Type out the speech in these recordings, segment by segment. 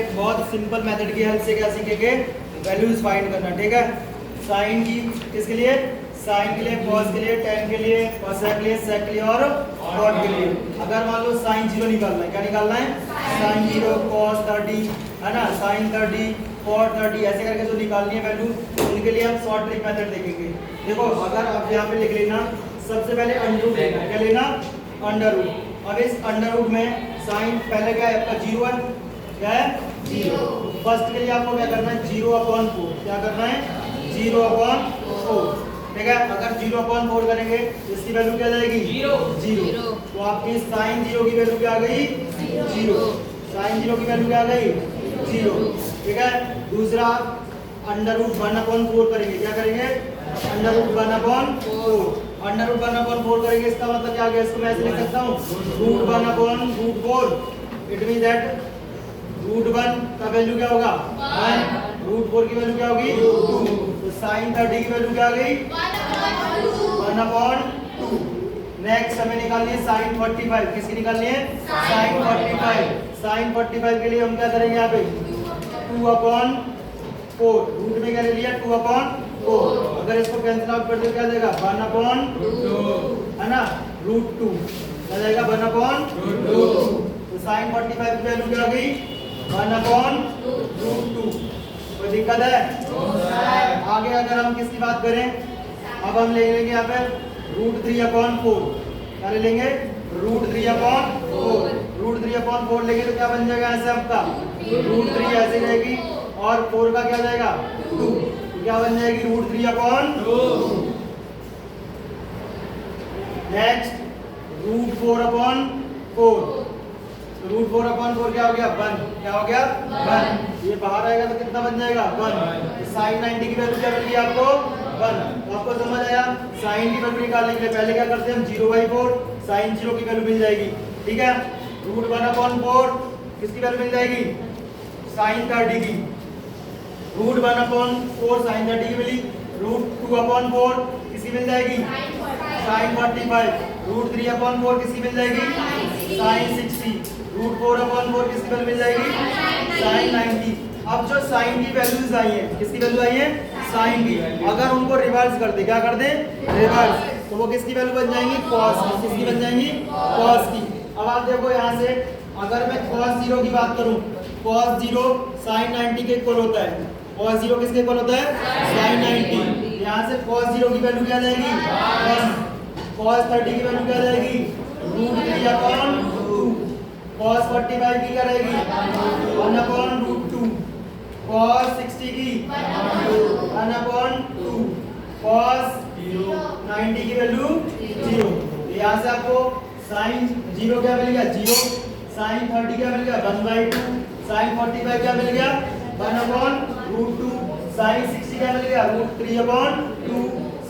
एक बहुत simple method की हेल्प से क्या सीखेंगे, वैल्यूज फाइंड करना। ठीक है, साइन की किसके लिए, साइन के लिए, कॉस के लिए, टेन के लिए, और सेक के लिए, सेक के लिए और कॉट के लिए। अगर मान लो साइन 0 निकालना है, क्या निकालना है, साइन 0, कॉस 30 है ना, साइन 30, कॉट 30, ऐसे करके जो निकालनी है वैल्यू, उनके लिए हम शॉर्ट ट्रिक मेथड देखेंगे। देखो अगर आप यहाँ पे लिख लेना, सबसे पहले अंडर रूट लेना, क्या लेना, अंडर रूट। अब इस अंडर रूट में साइन पहले क्या है आपका 0 है, क्या है 0। फर्स्ट के लिए आपको क्या करना है, 0/4, क्या करना है 0/4। ठीक है, अगर 0/4 करेंगे इसकी वैल्यू क्या जाएगी, 0। तो आपकी साइन 0 की वैल्यू क्या आ गई, 0। साइन 0 की वैल्यू क्या आ गई, 0। ठीक है, दूसरा अंडर रूट 1/4 करेंगे, क्या करेंगे, अंडर रूट 1/4। अंडर रूट 1/4 करेंगे, इसका मतलब क्या आ गया, इसको मैं ऐसे लिख सकता हूँ root 1/4। It mean that root 1 का वैल्यू क्या होगा 1, रूट 4 की वैल्यू क्या होगी 2। तो साइन 30 की वैल्यू क्या आ गई 1/2। नेक्स्ट हमें निकालनी है साइन 45, किसकी निकालनी है, साइन 45। साइन 45 के लिए हम क्या करेंगे, यहाँ पे 2/4, रूट में क्या ले लिया 2/4। अगर इसको कैंसिल आउट कर दे क्या देगा 1/2 है ना, रूट 2 क्या जाएगा 1/2। तो साइन 45 की वैल्यू क्या आ गई 1/√2। कोई दिक्कत है, आगे अगर हम किसकी बात करें, अब हम ले लेंगे यहाँ पे रूट 3/4, क्या ले लेंगे रूट 3/4। रूट 3/4 लेंगे तो क्या बन जाएगा ऐसे आपका रूट 3 ऐसे रहेगी, और 4 का क्या जाएगा 2, क्या बन जाएगी रूट 3/2। नेक्स्ट रूट 4/4, रूट 4/4 क्या हो गया 1, क्या हो गया 1। ये बाहर आएगा तो कितना बन जाएगा 1। साइन 90 की वैल्यू क्या मिली आपको 1। तो आपको समझ आया, साइन की वैल्यू निकालने के लिए पहले क्या करते हैं हम 0/4, साइन 0 की वैल्यू मिल जाएगी। ठीक है, रूट 1/4 किसकी वैल्यू मिल जाएगी, साइन 30 की। रूट 1/4 साइन 30 की मिली। रूट 2/4 किसकी मिल जाएगी, साइन 45। रूट 3/4 किसकी मिल जाएगी, साइन 60। रूट 4/4 किसकी वैल्यू मिल जाएगी, साइन 90। अब जो साइन की वैल्यूज आई है, किसकी वैल्यू आई है, साइन की, अगर उनको रिवर्स कर दे, क्या कर दे रिवर्स, तो वो किसकी वैल्यू बन जाएंगी कॉस की, किसकी बन जाएंगी कॉस की। अब आप देखो यहाँ से अगर मैं cos 0 की बात करूँ, cos 0 sin 90 के इक्वल होता है। cos 0 किसके इक्वल होता है, sin 90। यहाँ से cos 0 की वैल्यू क्या जाएगी 1, cos 30 की वैल्यू क्या जाएगी √3/2, cos 45 की क्या रहेगी 1/√2, cos 60 की 1/2, cos 90 की वैल्यू 0। यहाँ से आपको साइन 0 क्या मिल गया 0, साइन 30 क्या मिल गया 1/2, साइन 45 क्या मिल गया 1/√2, साइन 60 क्या मिल गया √3/2,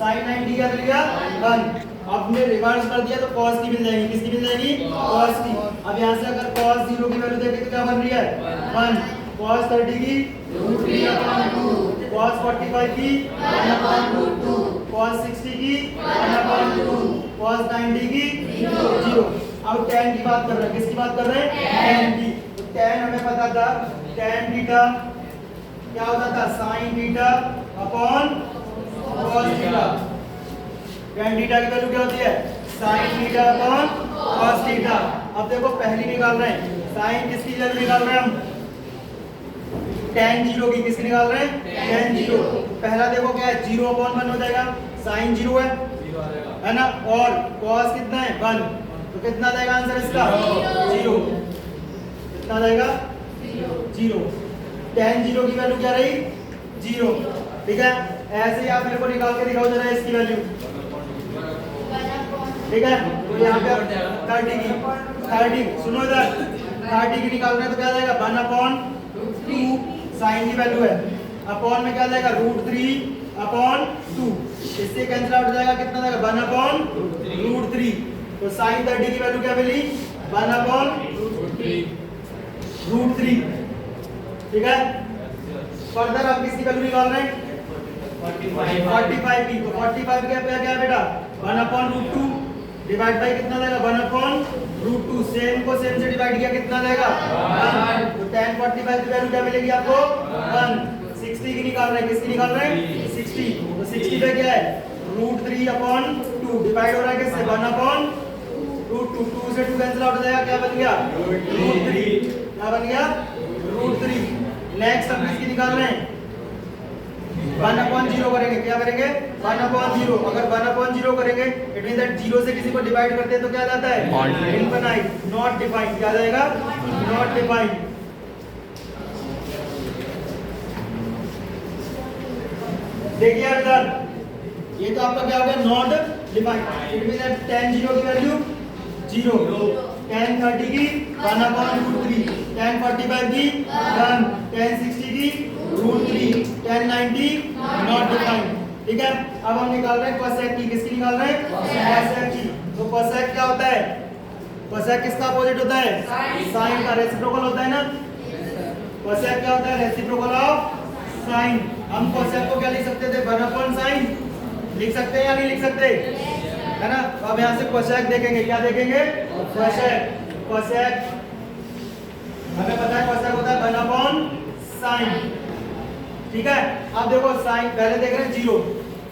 साइन 90 क्या मिल गया 1। आपने रिवर्स कर दिया तो cos की मिल जाएगी, किसकी मिल जाएगी cos की। अब यहाँ से अगर cos 0 की वैल्यू देखें तो क्या बन रही है 1, cos 30 की √3/2, cos 45 की 1/√2, cos 60 की 1/2, cos 90 की 0। अब tan की बात कर रहे हैं, किसकी बात कर रहे हैं tan की। तो tan हमें पता था tan थीटा क्या होता था sin theta upon cos theta. tan theta की वैल्यू क्या होती है sin theta upon cos theta. अब देखो पहली निकाल रहे हैं, sin किसकी वैल्यू निकाल रहे हैं हम tan 0 की, किसकी निकाल रहे हैं tan 0। पहला देखो क्या है 0/1 हो जाएगा, sin 0 है ना, और cos कितना है 1, तो कितना जाएगा आंसर इसका 0। कितना जाएगा 0। tan 0 की वैल्यू क्या रही 0। ठीक है, ऐसे ही आप मेरे को निकाल के दिखाओ जरा इसकी वैल्यू। ठीक है, तो यहाँ पे 30 सुनो इधर 30 की निकाल रहे हैं तो क्या जाएगा 1/2, साइन की वैल्यू है, अपॉन में क्या जाएगा √3/2, इससे कैंसिल आउट हो जाएगा, कितना जाएगा 1/√3। तो साइन 30 की वैल्यू क्या मिली 1/√3। ठीक है, फर्दर आप किसकी वैल्यू निकाल रहे हैं 45 की। तो 45 क्या बेटा 1/√2, डिवाइड बाई कितना देगा 1/√2 सेम को सेम से डिवाइड किया कितना देगा 1 तो tan 45 की वैल्यू क्या मिलेगी आपको 1 60 की निकाल रहे हैं किसकी निकाल रहे हैं 60 तो 60 पे क्या है √3/2 डिवाइड हो रहा है किससे 1/√2 2 से 2 कैंसिल आउट हो जाएगा क्या बन गया √3 क्या बन गया √3 नेक्स्ट हम किसकी निकाल रहे हैं 1/0 करेंगे क्या करेंगे 1/0 अगर 1/0 करेंगे इट मींस दैट 0 से किसी को डिवाइड करते हैं तो क्या जाता है इनफाइनाइट नॉट डिफाइंड क्या जाएगा नॉट डिफाइंड देखिए इधर ये तो आपका क्या हो गया not defined it means that tan 0 की वैल्यू 0 tan 30 की 1/√3 tan 45 की 1 tan 60 की √3 tan 90 नॉट डिफाइंड ठीक है अब हम निकाल रहे हैं cosec की किसकी निकाल रहे हैं cosec की तो cosec क्या होता है cosec किसका अपोजिट होता है sin का रेसिप्रोकल होता है ना cosec क्या होता है रेसिप्रोकल ऑफ sin हम cosec को क्या लिख सकते थे 1/sin लिख सकते हैं या नहीं लिख सकते है ना तो अब यहाँ से cosec देखेंगे क्या देखेंगे cosec हमें पता है cosec होता है 1/sin ठीक है अब देखो साइन पहले देख रहे हैं 0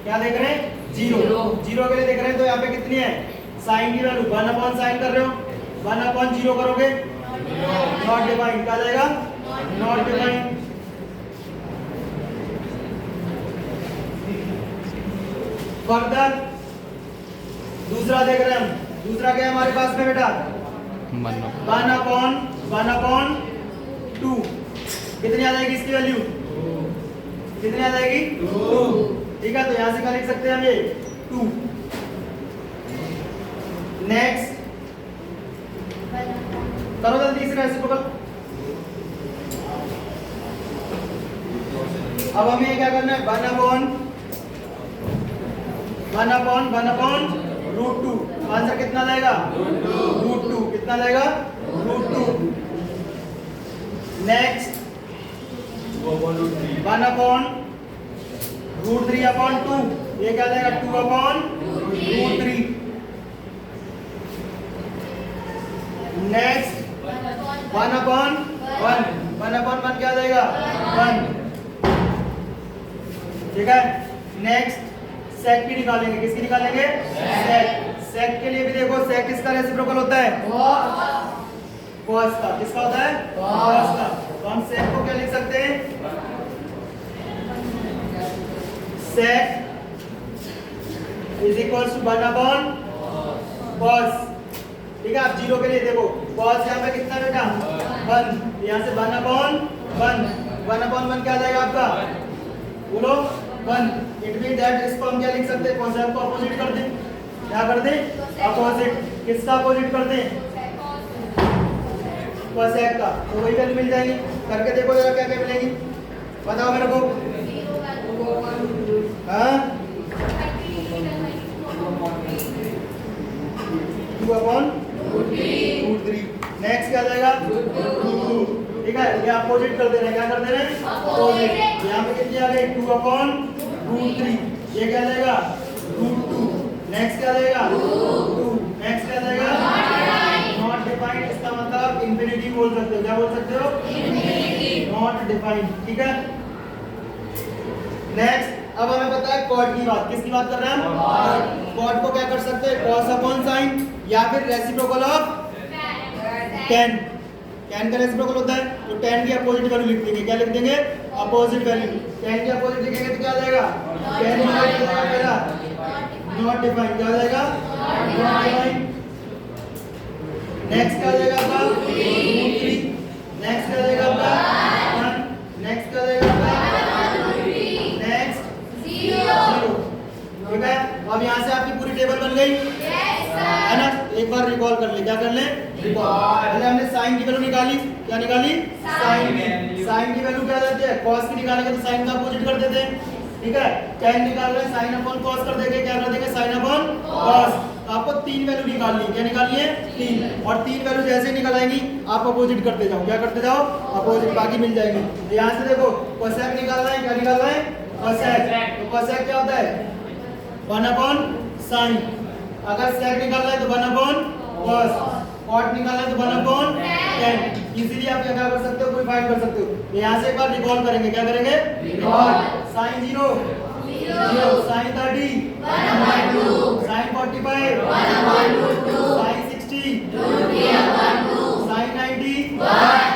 क्या देख रहे हैं 0 के लिए देख रहे हैं तो यहाँ पे कितनी है साइन की वैल्यू 1/sin कर रहे हो 1/0 करोगे नॉट डिफाइंड क्या जाएगा नॉट डिफाइंड फर्दर दूसरा देख रहे हैं हम दूसरा क्या है हमारे पास में बेटा 1/2 कितनी आ जाएगी इसकी वैल्यू कितनी आ जाएगी 2 ठीक है तो यहां से क्या लिख सकते हैं हम ये 2 नेक्स्ट करो जल्दी इस रेसिप्रोकल अब हमें क्या करना है 1/√2 आंसर कितना जाएगा √2 कितना जाएगा √2 नेक्स्ट 1/√3/2 ये क्या जाएगा 2/√3 नेक्स्ट 1/1 क्या जाएगा 1 ठीक है नेक्स्ट सेक की निकालेंगे किसकी निकालेंगे सेक के लिए भी देखो सेक किसका रेसिप्रोकल होता है cos का किसका होता है cos का तो हम सेक को क्या लिख सकते हैं sec is equal to 1/cos ठीक है आप 0 के लिए देखो cos यहाँ पे कितना बेटा 1 यहाँ से 1/1 क्या जाएगा आपका बोलो 1 इट मीन दैट इसको हम क्या लिख सकते हैं cosec को अपोजिट कर दें क्या कर दें अपोजिट किसका अपोजिट कर दें cosec का तो वही वैल्यू मिल जाएगी करके देखो जरा क्या क्या मिलेगी बताओ मेरे को हाँ 2/√3 नेक्स्ट क्या जाएगा ठीक है ये अपोजिट कर दे रहे हैं क्या कर दे रहे हैं अपोजिट यहाँ पे कितनी आ गई 2/√3 ये क्या जाएगा √2 नेक्स्ट क्या जाएगा 2 नेक्स्ट क्या जाएगा नॉट डिफाइंड इसका मतलब इंफिनिटी बोल सकते हो क्या बोल सकते हो इंफिनिटी नॉट डिफाइंड ठीक है नेक्स्ट अब हमें पता है कॉट की बात किसकी बात कर रहे हैं हम कॉट को क्या कर सकते हैं cos/sin या फिर रेसिप्रोकल ऑफ tan tan का रेसिप्रोकल होता है तो tan की अपोजिट वैल्यू लिख देंगे क्या लिख देंगे अपोजिट वैल्यू tan की अपोजिट लिखेंगे तो क्या आ जाएगा tan पहला नॉट डिफाइंड क्या आ जाएगा नॉट डिफाइंड नेक्स्ट क्या आ जाएगा आपका √3 नेक्स्ट क्या आ जाएगा आपका 1 नेक्स्ट क्या आ जाएगा आपका नेक्स्ट 0 ठीक है अब यहाँ से आपकी पूरी टेबल बन गई है ना एक बार रिकॉल कर ले क्या कर ले रिकॉल पहले हमने साइन की वैल्यू निकाली क्या निकाली साइन की वैल्यू क्या जाती है cos की निकालेंगे तो साइन का अपोजिट कर देते हैं ठीक है tan निकाल रहे हैं sin/cos कर देंगे क्या कर देंगे sin/cos आपको 3 वैल्यू निकालनी है क्या निकालनी है 3 और 3 वैल्यू जैसे निकल आएंगी आप अपोजिट करते जाओ क्या करते जाओ अपोजिट बाकी मिल जाएंगे तो यहाँ से देखो cosec निकालना है क्या निकालना है cosec तो cosec क्या होता है 1/sin अगर sec निकालना है तो 1 upon cos, cot निकालना है तो 1 upon tan। इजीली आप क्या कर सकते हो, कोई फाइंड कर सकते हो। यहाँ से एक बार रिकॉल करेंगे, क्या करेंगे, recall. sin 0 0, sin 30 1/2, sin 45 1/2, sin 60 2/2, sin 90 1,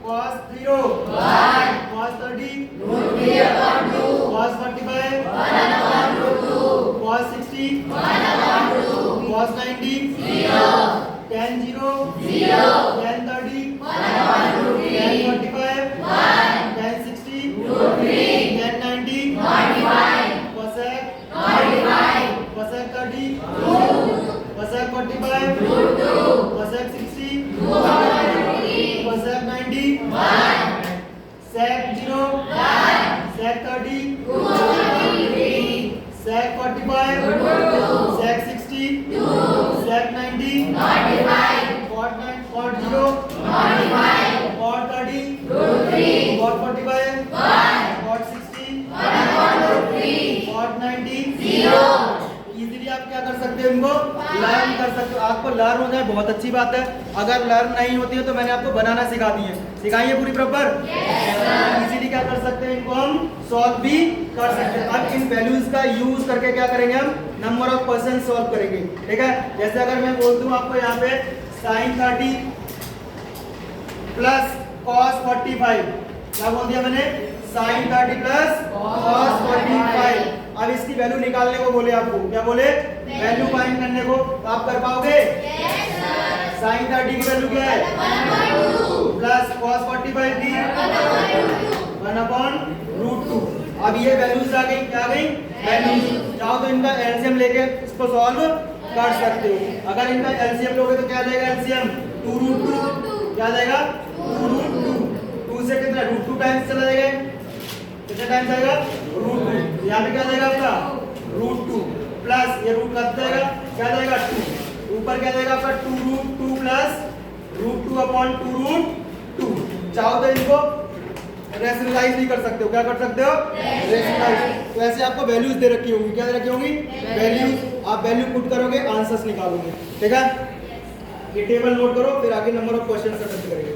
cos 0 1, cos 30 2/2, cos 45 1/2, cos 60 1/2, cos 90 0, tan 0 0, tan 30 1/2, tan 45 1, tan 60 2/3, tan 90 45, cosec 45, cosec 30 2, cosec 45 2, cosec 60 2/3, cosec 90 1, sec 0 1, sec 30 2/3, sec 45 2, sec 60 2, sec 90 45, cot 0 45, cot 30 2/3, cot 45 1, cot 60 1/3, cot 90 0। Easily आप क्या कर सकते हो, इनको learn कर सकते हो। आपको लर्न हो जाए बहुत अच्छी बात है, अगर लर्न नहीं होती है तो मैंने आपको बनाना सिखा दी है, सिखाइए पूरी प्रॉपर। इजीली क्या कर सकते हैं, इनको हम सॉल्व भी कर सकते हैं। अब इन वैल्यूज का यूज करके क्या करेंगे, हम नंबर ऑफ क्वेश्चन सॉल्व करेंगे, ठीक है। जैसे अगर मैं बोल दूं आपको यहाँ पे sin 30 प्लस cos 45, क्या बोल दिया मैंने, sin 30 प्लस cos 45। अब इसकी वैल्यू निकालने को बोले आपको, क्या बोले, वैल्यु फाइंड करने को, तो आप कर पाओगे। sin 30 की वैल्यू क्या है, 1/2, प्लस cos 45 की 1/√2। अब ये वैल्यूज आ गई, क्या आ गई, वैल्यूज। चाहो तो इनका एलसीएम लेके इसको सॉल्व कर सकते हो। अगर इनका एलसीएम लोगे तो क्या जाएगा, एलसीएम 2√2, क्या जाएगा 2√2। 2 से कितना √2 टाइम्स चला जाएगा, कितने टाइम्स आएगा, √2। यहाँ पे क्या जाएगा आपका √2 प्लस ये रूट कट जाएगा, क्या जाएगा 2, ऊपर क्या जाएगा आपका 2√2 प्लस √2/2√2। चाहो तो इनको रेशनलाइज भी कर सकते हो, क्या कर सकते हो, रेशनलाइज। तो ऐसे आपको वैल्यूज दे रखी होंगी, क्या दे रखी होंगी, वैल्यूज। आप वैल्यू पुट करोगे, आंसर्स निकालोगे, ठीक है। ये टेबल नोट करो, फिर आगे नंबर ऑफ क्वेश्चन अटेम्प्ट करेंगे।